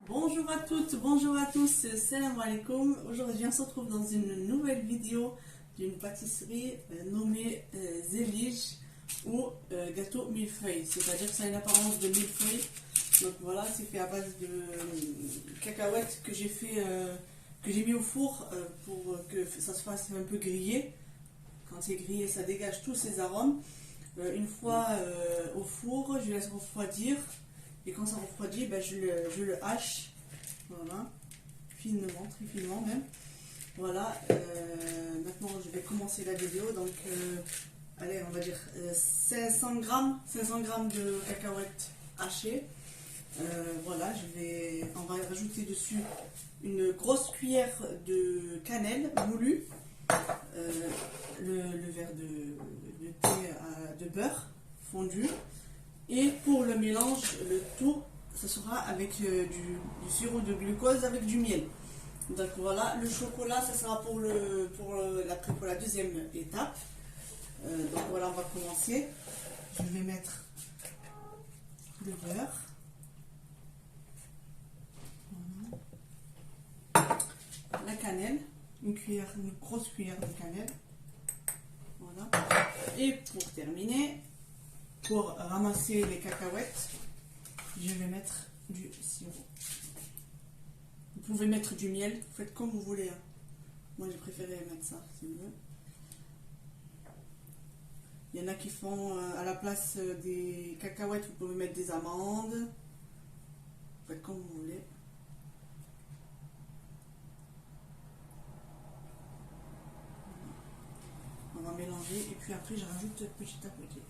Bonjour à toutes, bonjour à tous, salam alaikum. Aujourd'hui on se retrouve dans une nouvelle vidéo d'une pâtisserie nommée Zelige ou gâteau millefeuille. C'est-à-dire que ça a une apparence de millefeuille. Donc voilà, c'est fait à base de cacahuètes que j'ai fait, que j'ai mis au four pour que ça se fasse un peu grillé. Quand c'est grillé, ça dégage tous ses arômes. Une fois au four, je laisse refroidir. Et quand ça refroidit, ben, je le hache. Voilà. Finement, très finement même. Voilà. Maintenant, je vais commencer la vidéo. Donc, allez, on va dire 500 grammes de cacahuètes hachées. Voilà, on va rajouter dessus une grosse cuillère de cannelle moulue. Le verre de thé de beurre fondu. Et pour le mélange, le tout, ce sera avec du sirop de glucose avec du miel. Donc voilà, le chocolat, ça sera pour la deuxième étape. Donc voilà, on va commencer. Je vais mettre le beurre. Voilà. La cannelle, une grosse cuillère de cannelle. Voilà. Et pour terminer, pour ramasser les cacahuètes, je vais mettre du sirop. Vous pouvez mettre du miel, vous faites comme vous voulez. Hein. Moi j'ai préféré mettre ça, c'est mieux. Il y en a qui font à la place des cacahuètes, vous pouvez mettre des amandes. Vous faites comme vous voulez. On va mélanger et puis après je rajoute petit à petit.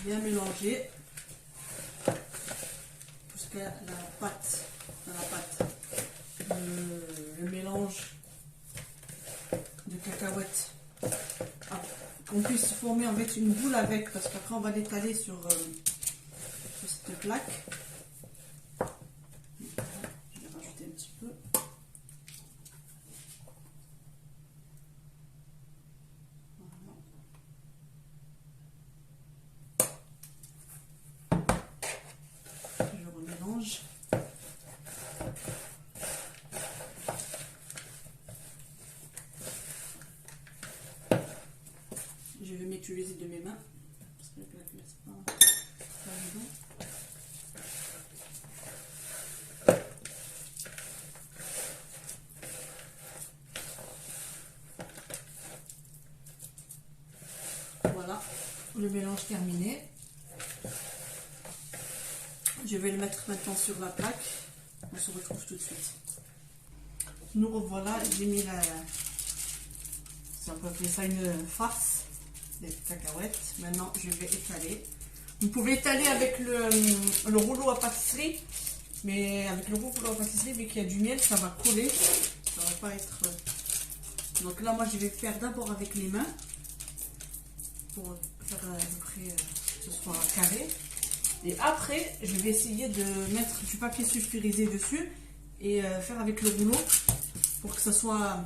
Bien mélanger jusqu'à la pâte, le mélange de cacahuètes, qu'on puisse former en fait une boule avec, parce qu'après on va l'étaler sur cette plaque. Je vais rajouter un petit peu. Je vais m'utiliser de mes mains parce que la cuillère c'est pas évident. Voilà, le mélange terminé. Je vais le mettre maintenant sur la plaque. On se retrouve tout de suite. Nous revoilà, j'ai mis si on peut appeler ça une farce des cacahuètes. Maintenant, je vais étaler. Vous pouvez étaler avec le rouleau à pâtisserie, mais avec le rouleau à pâtisserie, vu qu'il y a du miel, ça va coller. Ça va pas être. Donc là, moi, je vais faire d'abord avec les mains pour faire à peu près que ce soit carré. Et après, je vais essayer de mettre du papier sulfurisé dessus et faire avec le rouleau pour que ça soit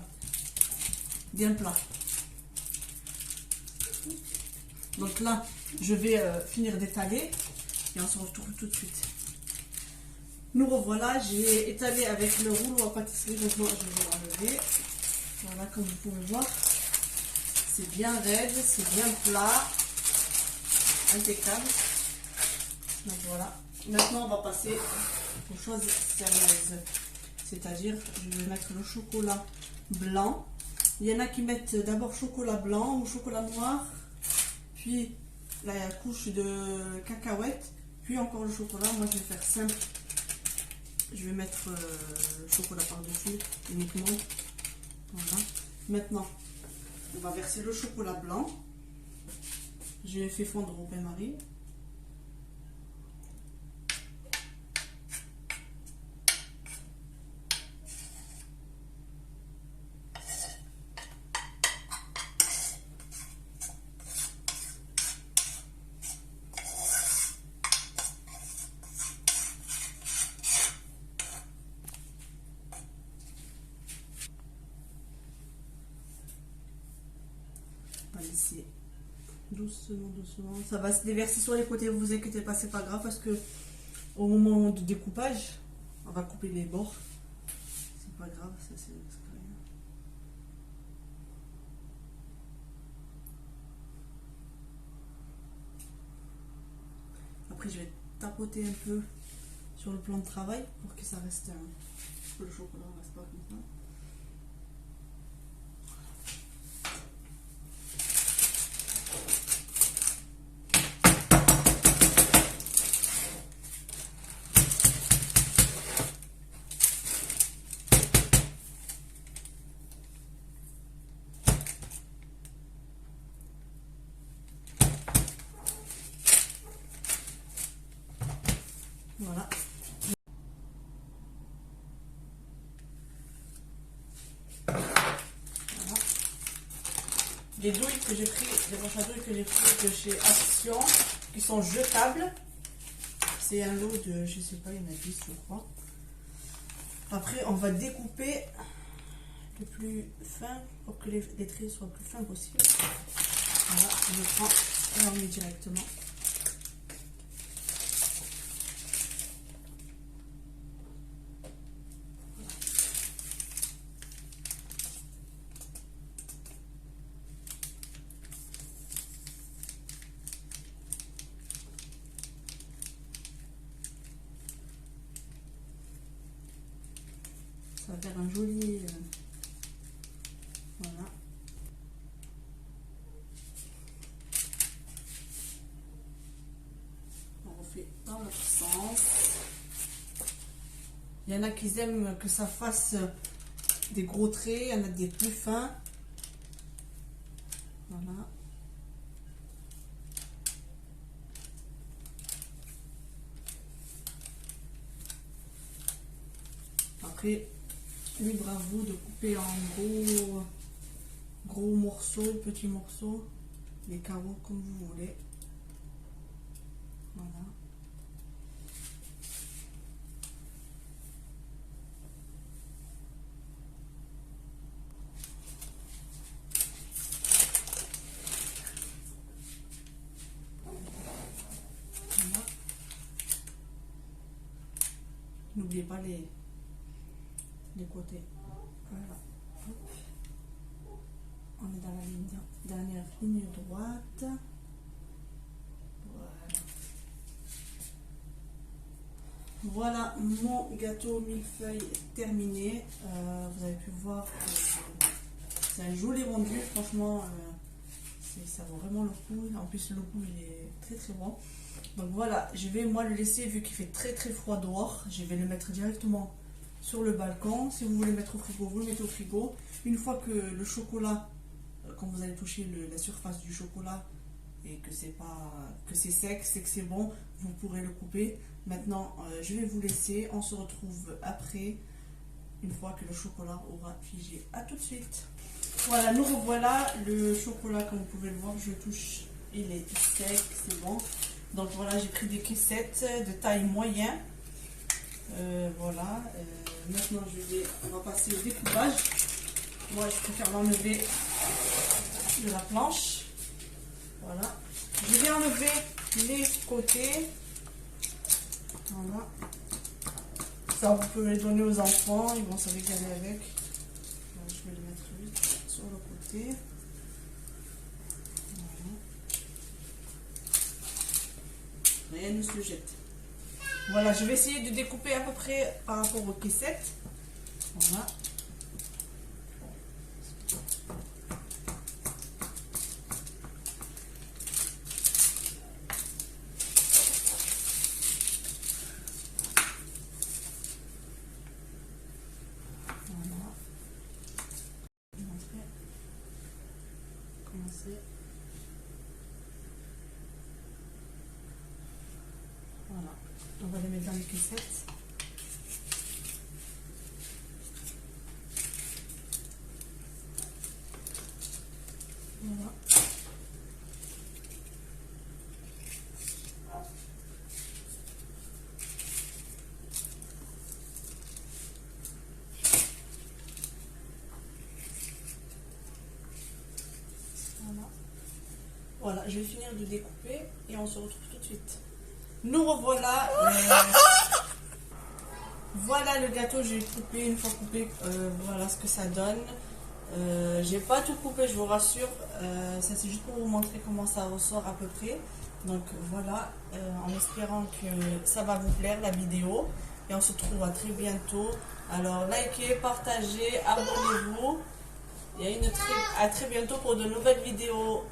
bien plat. Donc là, je vais finir d'étaler et on se retrouve tout de suite. Nous revoilà, j'ai étalé avec le rouleau à pâtisserie, donc moi je vais l'enlever. Voilà, comme vous pouvez voir, c'est bien raide, c'est bien plat, impeccable. Donc voilà, maintenant on va passer aux choses sérieuses. C'est-à-dire, je vais mettre le chocolat blanc. Il y en a qui mettent d'abord chocolat blanc ou chocolat noir, puis la couche de cacahuètes, puis encore le chocolat. Moi je vais faire simple. Je vais mettre le chocolat par-dessus uniquement. Voilà. Maintenant, on va verser le chocolat blanc. Je l'ai fait fondre au bain-marie. déverser doucement, doucement. Ça va se déverser sur les côtés, vous inquiétez pas, c'est pas grave parce que au moment du découpage, on va couper les bords. C'est pas grave, ça c'est rien. Après, je vais tapoter un peu sur le plan de travail pour que ça reste que le chocolat ne reste pas comme ça. Voilà. Les douilles que j'ai pris, les broches à douilles que j'ai pris de chez Action, qui sont jetables. C'est un lot de, je sais pas, il y en a 10 je crois. Après, on va découper le plus fin pour que les traits soient le plus fins possible. Voilà, je prends et on met directement. Ça va faire un joli... voilà. On refait dans l'autre sens. Il y en a qui aiment que ça fasse des gros traits, il y en a des plus fins. Voilà. Après, libre à vous de couper en gros morceaux, petits morceaux, les carreaux comme vous voulez. Voilà. Voilà. N'oubliez pas les côtés. Voilà. Hop. On est dans la dernière ligne droite. Voilà mon gâteau millefeuille terminé. Vous avez pu voir que c'est un joli rendu. Franchement, ça vaut vraiment le coup. En plus, le goût il est très très bon. Donc voilà, je vais moi le laisser vu qu'il fait très très froid dehors. Je vais le mettre directement sur le balcon. Si vous voulez mettre au frigo, vous le mettez au frigo. Une fois que le chocolat, quand vous allez toucher la surface du chocolat et que c'est sec, c'est que c'est bon, vous pourrez le couper. Maintenant, je vais vous laisser. On se retrouve après, une fois que le chocolat aura figé. A tout de suite. Voilà, nous revoilà. Le chocolat, comme vous pouvez le voir, je touche, il est sec, c'est bon. Donc voilà, j'ai pris des caissettes de taille moyen. Voilà. Maintenant, on va passer au découpage. Moi, je préfère l'enlever de la planche. Voilà. Je vais enlever les côtés. Voilà. Ça, vous pouvez les donner aux enfants. Ils vont se régaler avec. Alors, je vais le mettre vite sur le côté. Voilà. Rien ne se jette. Voilà, je vais essayer de découper à peu près par rapport aux caissettes. Voilà. Voilà, on va les mettre dans les caissettes. Voilà. Voilà. voilà, je vais finir de découper et on se retrouve tout de suite. Nous revoilà. Voilà le gâteau, j'ai coupé, une fois coupé, voilà ce que ça donne. J'ai pas tout coupé, je vous rassure, ça c'est juste pour vous montrer comment ça ressort à peu près. Donc voilà, en espérant que ça va vous plaire la vidéo et on se retrouve à très bientôt. Alors likez, partagez, abonnez-vous et à très bientôt pour de nouvelles vidéos.